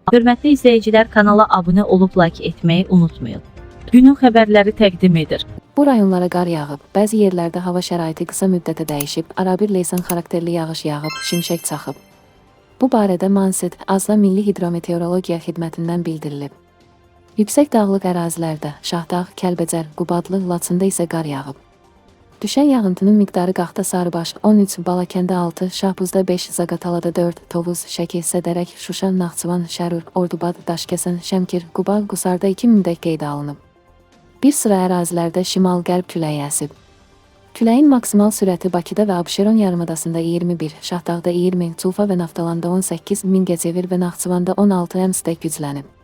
Hörmətli izləyicilər, kanala abunə olub like etməyi unutmayın. Günün xəbərləri təqdim edir. Bu rayonlara qar yağıb, bəzi yerlərdə hava şəraiti qısa müddətə dəyişib, arabir leysan xarakterli yağış yağıb, şimşək çaxıb. Bu barədə Manset, Azla Milli Hidrometeorologiya Xidmətindən bildirilib. Yüksək dağlıq ərazilərdə, Şahdağ, Kəlbəcər, Qubadlı, Laçında isə qar yağıb. Düşən yağıntının miqdarı Qaxda Sarıbaş 13, Balakəndə 6, Şahbuzda 5, Zaqatalada 4, Tovuz, Şəki, Sədərək, Şuşa, Naxçıvan, Şərur, Ordubad, Daşkəsən, Şəmkir, Qubal, Qusarda 2 müddət qeydə alınıb. Bir sıra ərazilərdə şimal-qərb küləyi əsib. Küləyin maksimal sürəti Bakıda və Abşeron yarımadasında 21, Şahdağda 20, Culfa və Naftalanda 18, Mingəçevir və Naxçıvanda 16 əmsdə güclənib.